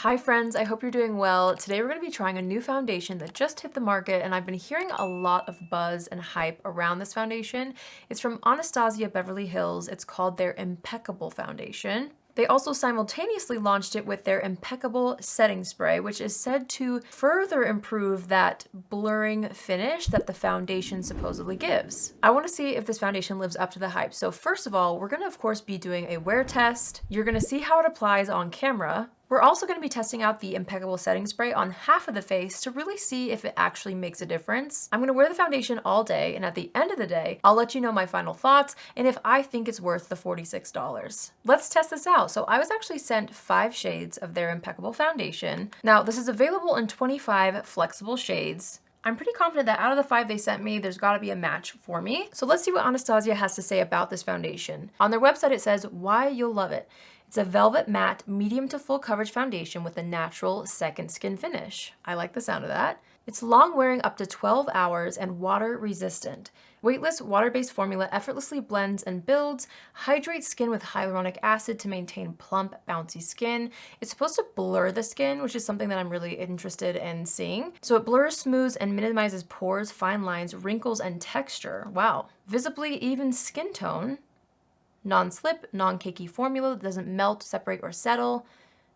Hi friends, I hope you're doing well. Today we're going to be trying a new foundation that just hit the market and I've been hearing a lot of buzz and hype around this foundation. It's from Anastasia Beverly Hills. It's called their Impeccable Foundation. They also simultaneously launched it with their Impeccable Setting Spray, which is said to further improve that blurring finish that the foundation supposedly gives. I want to see if this foundation lives up to the hype. So first of all, we're going to of course be doing a wear test. You're going to see how it applies on camera. We're also going to be testing out the Impeccable Setting Spray on half of the face to really see if it actually makes a difference. I'm going to wear the foundation all day, and at the end of the day, I'll let you know my final thoughts and if I think it's worth the $46. Let's test this out. So I was actually sent 5 shades of their Impeccable Foundation. Now, this is available in 25 flexible shades. I'm pretty confident that out of the 5 they sent me, there's got to be a match for me. So let's see what Anastasia has to say about this foundation. On their website, it says, "Why you'll love it. It's a velvet matte, medium to full coverage foundation with a natural second skin finish." I like the sound of that. It's long wearing up to 12 hours and water resistant. Weightless, water-based formula effortlessly blends and builds, hydrates skin with hyaluronic acid to maintain plump, bouncy skin. It's supposed to blur the skin, which is something that I'm really interested in seeing. So it blurs, smooths, and minimizes pores, fine lines, wrinkles, and texture. Wow. Visibly even skin tone. Non-slip, non-cakey formula that doesn't melt, separate, or settle.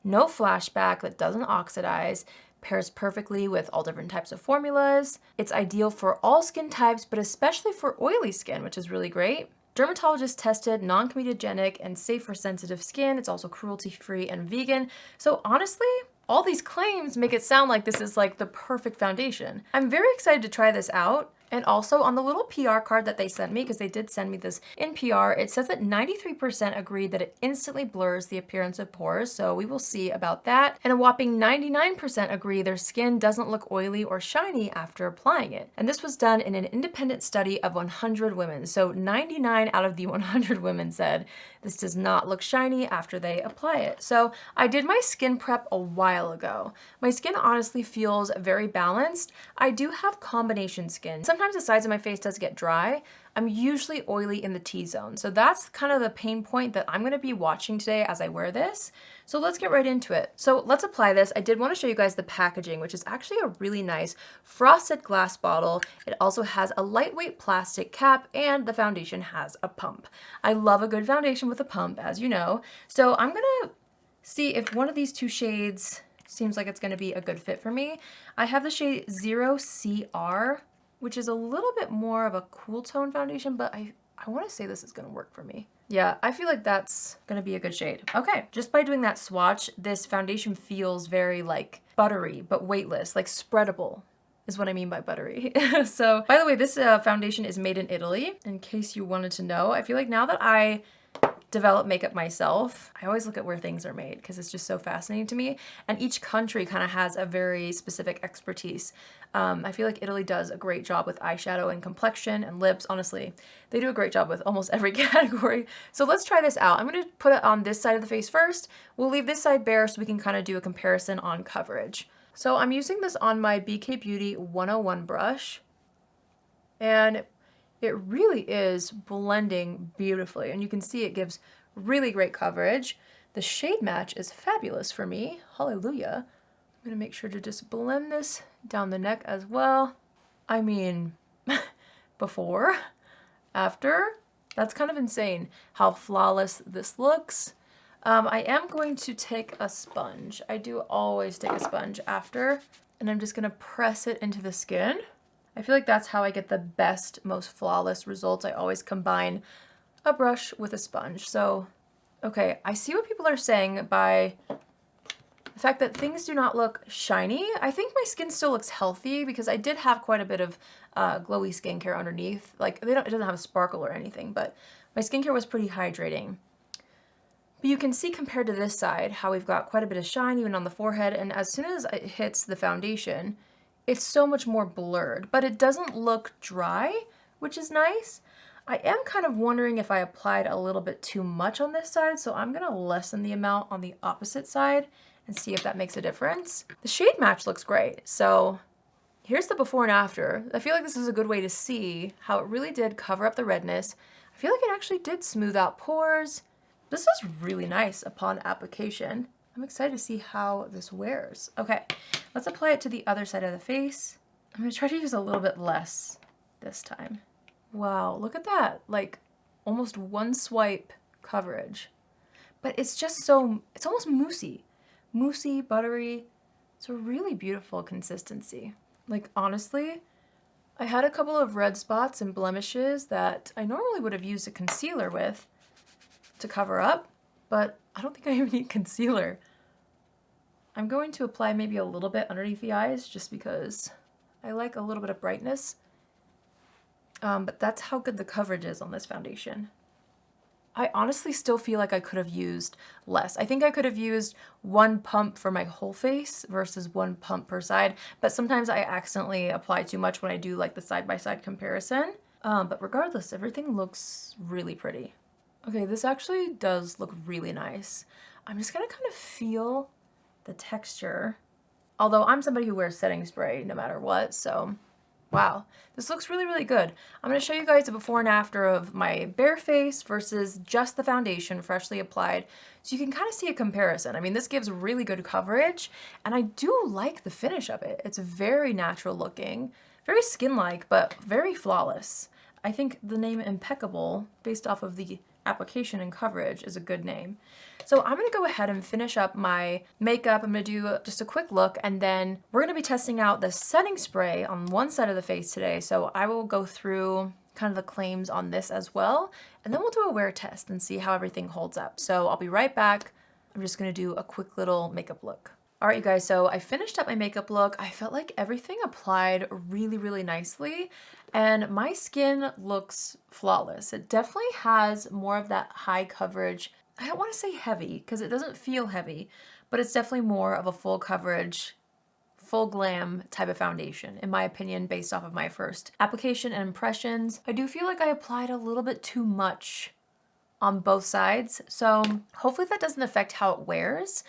No flashback that doesn't oxidize. Pairs perfectly with all different types of formulas. It's ideal for all skin types, but especially for oily skin, which is really great. Dermatologist tested, non-comedogenic, and safe for sensitive skin. It's also cruelty-free and vegan. So honestly, all these claims make it sound like this is like the perfect foundation. I'm very excited to try this out. And also on the little PR card that they sent me, because they did send me this in PR, it says that 93% agreed that it instantly blurs the appearance of pores, so we will see about that. And a whopping 99% agree their skin doesn't look oily or shiny after applying it. And this was done in an independent study of 100 women. So 99 out of the 100 women said this does not look shiny after they apply it. So I did my skin prep a while ago. My skin honestly feels very balanced. I do have combination skin. Sometimes the sides of my face does get dry. I'm usually oily in the T-zone. So that's kind of the pain point that I'm gonna be watching today as I wear this. So let's get right into it. So let's apply this. I did wanna show you guys the packaging, which is actually a really nice frosted glass bottle. It also has a lightweight plastic cap and the foundation has a pump. I love a good foundation with a pump, as you know. So I'm gonna see if one of these 2 shades seems like it's gonna be a good fit for me. I have the shade 0CR, which is a little bit more of a cool tone foundation, but I want to say this is going to work for me. Yeah, I feel like that's going to be a good shade. Okay, just by doing that swatch, this foundation feels very like buttery, but weightless, like spreadable is what I mean by buttery. So, by the way, this foundation is made in Italy, in case you wanted to know. I feel like now that I develop makeup myself, I always look at where things are made because it's just so fascinating to me. And each country kind of has a very specific expertise. I feel like Italy does a great job with eyeshadow and complexion and lips. Honestly, they do a great job with almost every category. So let's try this out. I'm going to put it on this side of the face first. We'll leave this side bare so we can kind of do a comparison on coverage. So I'm using this on my BK Beauty 101 brush. And it really is blending beautifully, and you can see it gives really great coverage. The shade match is fabulous for me. Hallelujah. I'm gonna make sure to just blend this down the neck as well. I mean, before, after, that's kind of insane how flawless this looks. I am going to take a sponge. I do always take a sponge after, and I'm just gonna press it into the skin. I feel like that's how I get the best, most flawless results. I always combine a brush with a sponge. So, okay, I see what people are saying by the fact that things do not look shiny. I think my skin still looks healthy because I did have quite a bit of glowy skincare underneath. Like, it doesn't have a sparkle or anything, but my skincare was pretty hydrating. But you can see compared to this side how we've got quite a bit of shine even on the forehead, and as soon as it hits the foundation, it's so much more blurred, but it doesn't look dry, which is nice. I am kind of wondering if I applied a little bit too much on this side, so I'm gonna lessen the amount on the opposite side and see if that makes a difference. The shade match looks great, so here's the before and after. I feel like this is a good way to see how it really did cover up the redness. I feel like it actually did smooth out pores. This is really nice upon application. I'm excited to see how this wears. Okay, let's apply it to the other side of the face. I'm gonna try to use a little bit less this time. Wow, look at that. Like almost one swipe coverage. But it's just so, it's almost moussey. Moussey, buttery. It's a really beautiful consistency. Like honestly, I had a couple of red spots and blemishes that I normally would have used a concealer with to cover up, but I don't think I even need concealer. I'm going to apply maybe a little bit underneath the eyes just because I like a little bit of brightness. But that's how good the coverage is on this foundation. I honestly still feel like I could have used less. I think I could have used one pump for my whole face versus one pump per side, but sometimes I accidentally apply too much when I do like the side-by-side comparison. But regardless, everything looks really pretty. Okay, this actually does look really nice. I'm just gonna kind of feel the texture. Although I'm somebody who wears setting spray no matter what, so wow, this looks really, really good. I'm going to show you guys a before and after of my bare face versus just the foundation freshly applied, so you can kind of see a comparison. I mean, this gives really good coverage, and I do like the finish of it. It's very natural looking, very skin-like, but very flawless. I think the name Impeccable, based off of the application and coverage, is a good name. So I'm going to go ahead and finish up my makeup. I'm going to do just a quick look, and then we're going to be testing out the setting spray on one side of the face today. So I will go through kind of the claims on this as well, and then we'll do a wear test and see how everything holds up. So I'll be right back. I'm just going to do a quick little makeup look. All right, you guys, so I finished up my makeup look. I felt like everything applied really, really nicely, and my skin looks flawless. It definitely has more of that high coverage. I don't want to say heavy because it doesn't feel heavy, but it's definitely more of a full coverage, full glam type of foundation, in my opinion, based off of my first application and impressions. I do feel like I applied a little bit too much on both sides, so hopefully that doesn't affect how it wears.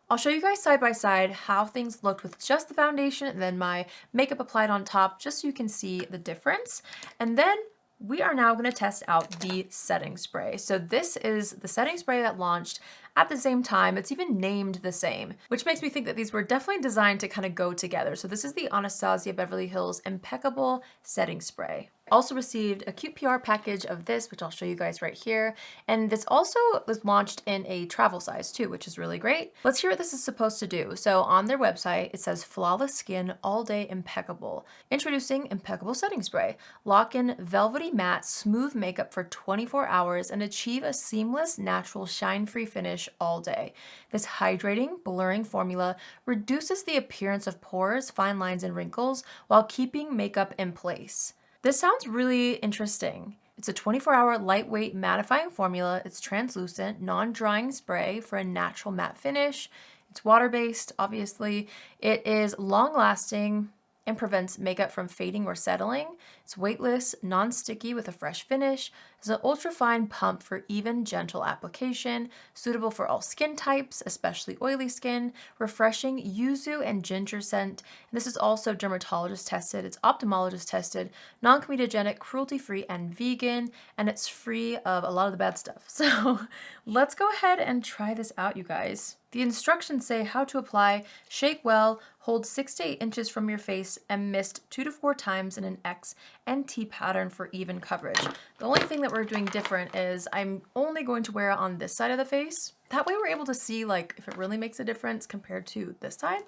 I'll show you guys side by side how things looked with just the foundation and then my makeup applied on top, just so you can see the difference. And then we are now going to test out the setting spray. So this is the setting spray that launched at the same time. It's even named the same, which makes me think that these were definitely designed to kind of go together. So this is the Anastasia Beverly Hills Impeccable Setting Spray. Also received a cute PR package of this, which I'll show you guys right here. And this also was launched in a travel size too, which is really great. Let's hear what this is supposed to do. So on their website, it says flawless skin all day impeccable. Introducing Impeccable Setting Spray. Lock in velvety matte smooth makeup for 24 hours and achieve a seamless natural shine-free finish all day. This hydrating, blurring formula reduces the appearance of pores, fine lines, and wrinkles while keeping makeup in place. This sounds really interesting. It's a 24-hour lightweight mattifying formula. It's translucent, non-drying spray for a natural matte finish. It's water-based, obviously. It is long-lasting and prevents makeup from fading or settling. It's weightless, non-sticky with a fresh finish. It's an ultra-fine pump for even, gentle application, suitable for all skin types, especially oily skin, refreshing yuzu and ginger scent. And this is also dermatologist tested, it's ophthalmologist tested, non-comedogenic, cruelty-free, and vegan, and it's free of a lot of the bad stuff. So let's go ahead and try this out, you guys. The instructions say how to apply, shake well, hold 6 to 8 inches from your face, and mist 2 to 4 times in an X and T pattern for even coverage. The only thing that we're doing different is I'm only going to wear it on this side of the face. That way we're able to see like if it really makes a difference compared to this side.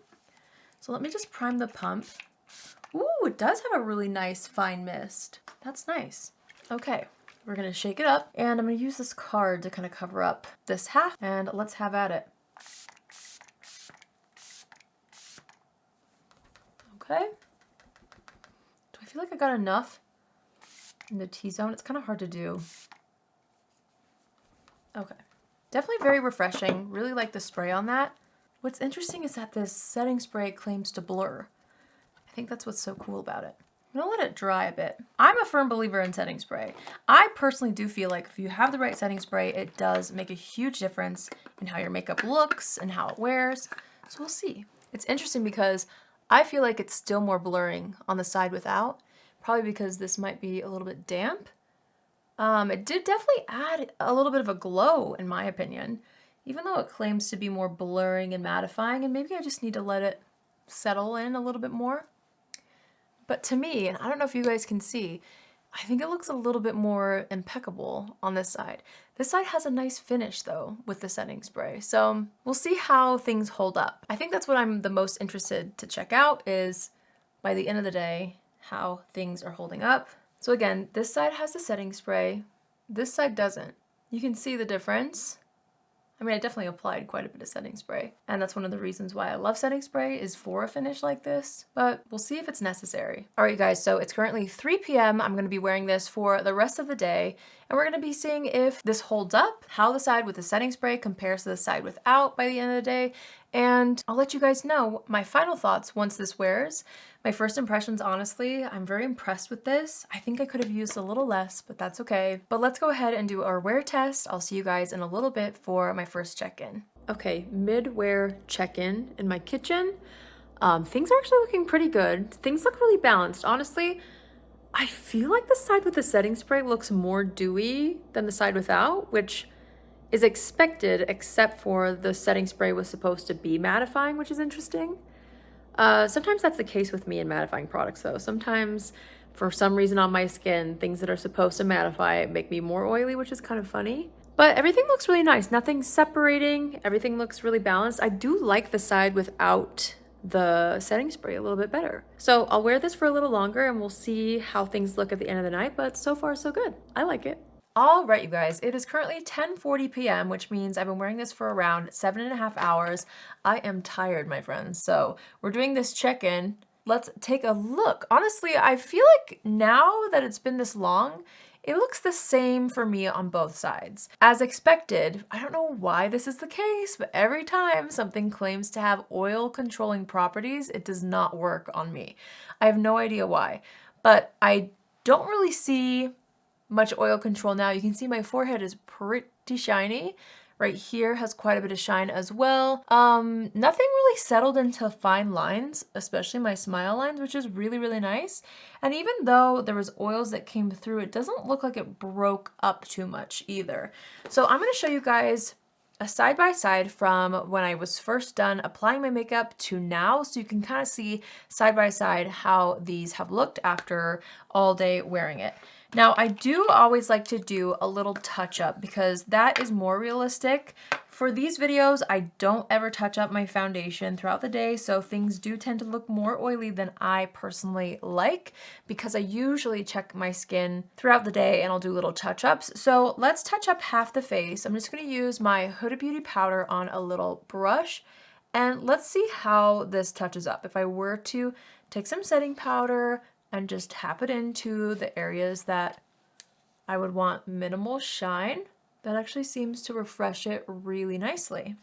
So let me just prime the pump. Ooh, it does have a really nice fine mist. That's nice. Okay, we're gonna shake it up, and I'm gonna use this card to kind of cover up this half, and let's have at it. Okay. Do I feel like I got enough in the T-zone? It's kind of hard to do. Okay. Definitely very refreshing. Really like the spray on that. What's interesting is that this setting spray claims to blur. I think that's what's so cool about it. I'm gonna let it dry a bit. I'm a firm believer in setting spray. I personally do feel like if you have the right setting spray, it does make a huge difference in how your makeup looks and how it wears. So we'll see. It's interesting because I feel like it's still more blurring on the side without, probably because this might be a little bit damp. It did definitely add a little bit of a glow, in my opinion, even though it claims to be more blurring and mattifying, and maybe I just need to let it settle in a little bit more. But to me, and I don't know if you guys can see, I think it looks a little bit more impeccable on this side. This side has a nice finish though with the setting spray. So we'll see how things hold up. I think that's what I'm the most interested to check out, is by the end of the day, how things are holding up. So again, this side has the setting spray, this side doesn't. You can see the difference. I mean, I definitely applied quite a bit of setting spray, and that's one of the reasons why I love setting spray, is for a finish like this, but we'll see if it's necessary. All right, you guys, so it's currently 3 p.m. I'm gonna be wearing this for the rest of the day, and we're gonna be seeing if this holds up, how the side with the setting spray compares to the side without by the end of the day, and I'll let you guys know my final thoughts once this wears. My first impressions, honestly, I'm very impressed with this. I think I could have used a little less, but that's okay. But let's go ahead and do our wear test. I'll see you guys in a little bit for my first check-in. Okay, mid-wear check-in in my kitchen. Things are actually looking pretty good. Things look really balanced. Honestly, I feel like the side with the setting spray looks more dewy than the side without, which is expected, except for the setting spray was supposed to be mattifying, which is interesting. Sometimes that's the case with me in mattifying products though. Sometimes for some reason on my skin, things that are supposed to mattify make me more oily, which is kind of funny. But everything looks really nice. Nothing's separating. Everything looks really balanced. I do like the side without the setting spray a little bit better. So I'll wear this for a little longer and we'll see how things look at the end of the night, but so far so good. I like it. All right, you guys, it is currently 10:40 p.m., which means I've been wearing this for around 7.5 hours. I am tired, my friends. So we're doing this check-in. Let's take a look. Honestly, I feel like now that it's been this long, it looks the same for me on both sides. As expected, I don't know why this is the case, but every time something claims to have oil controlling properties, it does not work on me. I have no idea why, but I don't really see much oil control now. You can see my forehead is pretty shiny. Right here has quite a bit of shine as well. Nothing really settled into fine lines, especially my smile lines, which is really, really nice. And even though there was oils that came through, it doesn't look like it broke up too much either. So I'm gonna show you guys a side-by-side from when I was first done applying my makeup to now, so you can kind of see side-by-side how these have looked after all day wearing it. Now, I do always like to do a little touch-up because that is more realistic. For these videos, I don't ever touch up my foundation throughout the day, so things do tend to look more oily than I personally like because I usually check my skin throughout the day and I'll do little touch-ups. So let's touch up half the face. I'm just going to use my Huda Beauty powder on a little brush, and let's see how this touches up. If I were to take some setting powder and just tap it into the areas that I would want minimal shine, that actually seems to refresh it really nicely.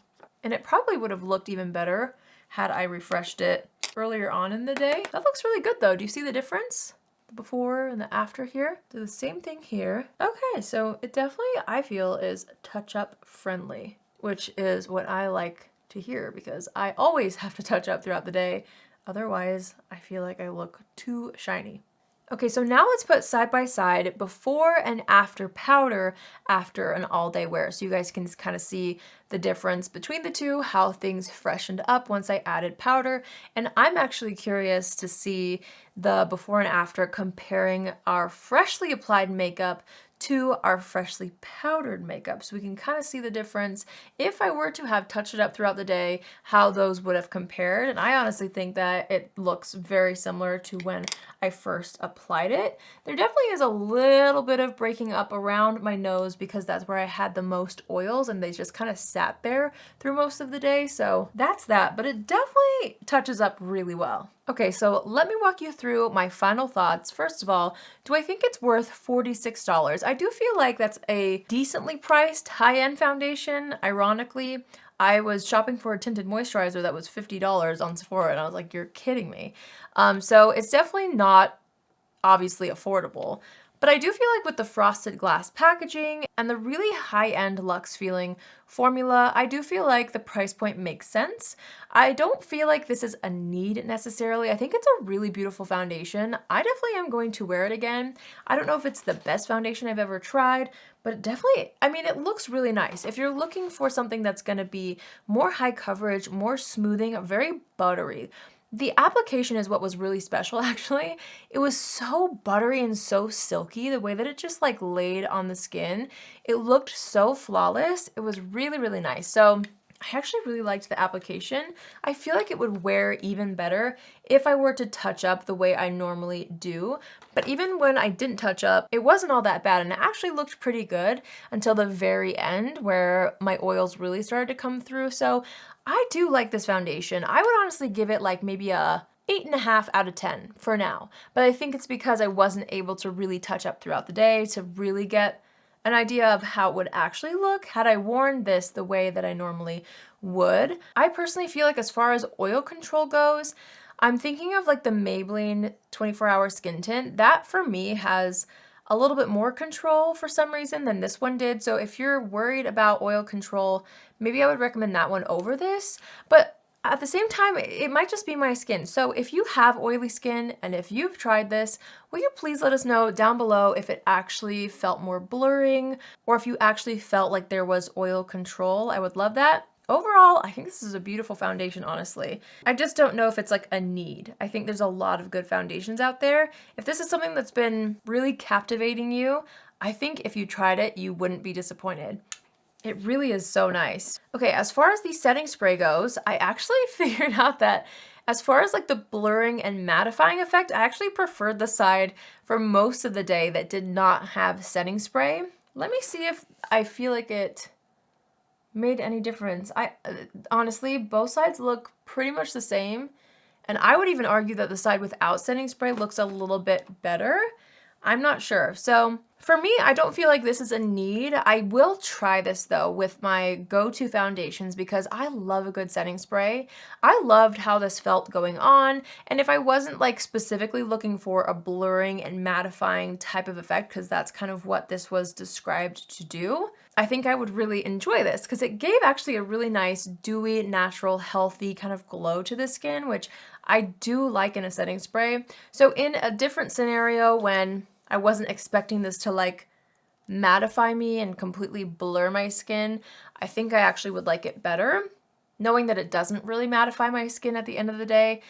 And it probably would have looked even better had I refreshed it earlier on in the day. That looks really good though. Do you see the difference? The before and the after here? Do the same thing here. Okay, so it definitely, I feel, is touch-up friendly, which is what I like to hear because I always have to touch up throughout the day. Otherwise, I feel like I look too shiny. Okay, so now let's put side by side before and after powder after an all-day wear, so you guys can kind of see the difference between the two, how things freshened up once I added powder. And I'm actually curious to see the before and after comparing our freshly applied makeup to our freshly powdered makeup, so we can kind of see the difference if I were to have touched it up throughout the day, how those would have compared. And I honestly think that it looks very similar to when I first applied it. There definitely is a little bit of breaking up around my nose because that's where I had the most oils and they just kind of sat there through most of the day, so that's that, but it definitely touches up really well. Okay, so let me walk you through my final thoughts. First of all, do I think it's worth $46? I do feel like that's a decently priced high-end foundation. Ironically, I was shopping for a tinted moisturizer that was $50 on Sephora and I was like, you're kidding me. So it's definitely not obviously affordable, But I do feel like with the frosted glass packaging and the really high-end luxe feeling formula, I do feel like the price point makes sense. I don't feel like this is a need necessarily. I think it's a really beautiful foundation. I definitely am going to wear it again. I don't know if it's the best foundation I've ever tried, but it definitely, I mean, it looks really nice. If you're looking for something that's going to be more high coverage, more smoothing, very buttery. The application is what was really special, actually. It was so buttery and so silky, the way that it just like laid on the skin. It looked so flawless. It was really, really nice. So I actually really liked the application. I feel like it would wear even better if I were to touch up the way I normally do. But even when I didn't touch up, it wasn't all that bad, and it actually looked pretty good until the very end where my oils really started to come through. So I do like this foundation. I would honestly give it like maybe a 8.5 out of 10 for now. But I think it's because I wasn't able to really touch up throughout the day to really get an idea of how it would actually look had I worn this the way that I normally would. I personally feel like as far as oil control goes, I'm thinking of like the Maybelline 24-hour skin tint. That for me has a little bit more control for some reason than this one did. So if you're worried about oil control, maybe I would recommend that one over this. But at the same time, it might just be my skin. So if you have oily skin and if you've tried this, will you please let us know down below if it actually felt more blurring or if you actually felt like there was oil control. I would love that. Overall, I think this is a beautiful foundation, honestly. I just don't know if it's like a need. I think there's a lot of good foundations out there. If this is something that's been really captivating you, I think if you tried it, you wouldn't be disappointed. It really is so nice. Okay, as far as the setting spray goes, I actually figured out that as far as like the blurring and mattifying effect, I actually preferred the side for most of the day that did not have setting spray. Let me see if I feel like it made any difference. Honestly, both sides look pretty much the same. And I would even argue that the side without setting spray looks a little bit better. I'm not sure. So for me, I don't feel like this is a need. I will try this though with my go-to foundations because I love a good setting spray. I loved how this felt going on. And if I wasn't like specifically looking for a blurring and mattifying type of effect, because that's kind of what this was described to do, I think I would really enjoy this because it gave actually a really nice, dewy, natural, healthy kind of glow to the skin, which I do like in a setting spray. So in a different scenario when I wasn't expecting this to like mattify me and completely blur my skin, I think I actually would like it better. Knowing that it doesn't really mattify my skin at the end of the day,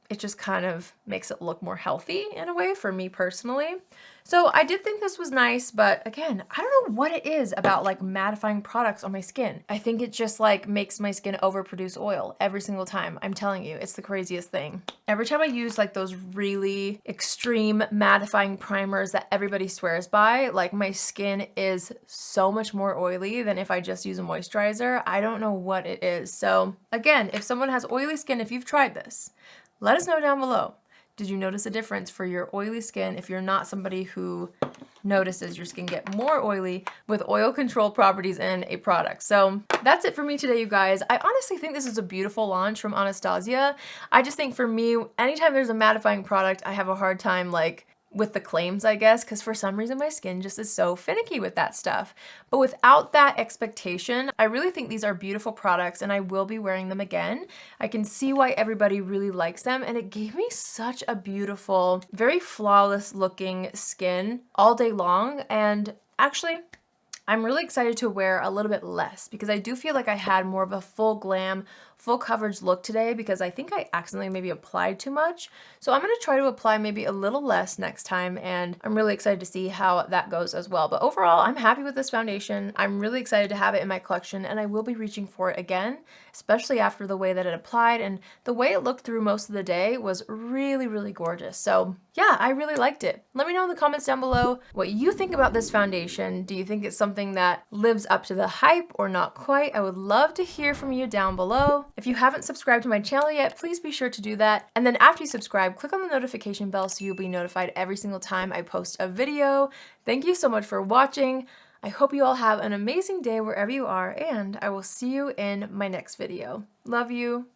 it just kind of makes it look more healthy in a way for me personally. So I did think this was nice, but again, I don't know what it is about like mattifying products on my skin. I think it just like makes my skin overproduce oil every single time. I'm telling you, it's the craziest thing. Every time I use like those really extreme mattifying primers that everybody swears by, like my skin is so much more oily than if I just use a moisturizer. I don't know what it is. So again, if someone has oily skin, if you've tried this, let us know down below. Did you notice a difference for your oily skin if you're not somebody who notices your skin get more oily with oil control properties in a product? So that's it for me today, you guys. I honestly think this is a beautiful launch from Anastasia. I just think for me, anytime there's a mattifying product, I have a hard time like with the claims, I guess, because for some reason my skin just is so finicky with that stuff. But without that expectation, I really think these are beautiful products and I will be wearing them again. I can see why everybody really likes them, and it gave me such a beautiful, very flawless looking skin all day long. And actually, I'm really excited to wear a little bit less because I do feel like I had more of a full glam, full coverage look today because I think I accidentally maybe applied too much. So I'm going to try to apply maybe a little less next time, and I'm really excited to see how that goes as well. But overall, I'm happy with this foundation. I'm really excited to have it in my collection, and I will be reaching for it again, especially after the way that it applied, and the way it looked through most of the day was really, really gorgeous. So yeah, I really liked it. Let me know in the comments down below what you think about this foundation. Do you think it's something that lives up to the hype or not quite? I would love to hear from you down below. If you haven't subscribed to my channel yet, please be sure to do that. And then after you subscribe, click on the notification bell so you'll be notified every single time I post a video. Thank you so much for watching. I hope you all have an amazing day wherever you are, and I will see you in my next video. Love you.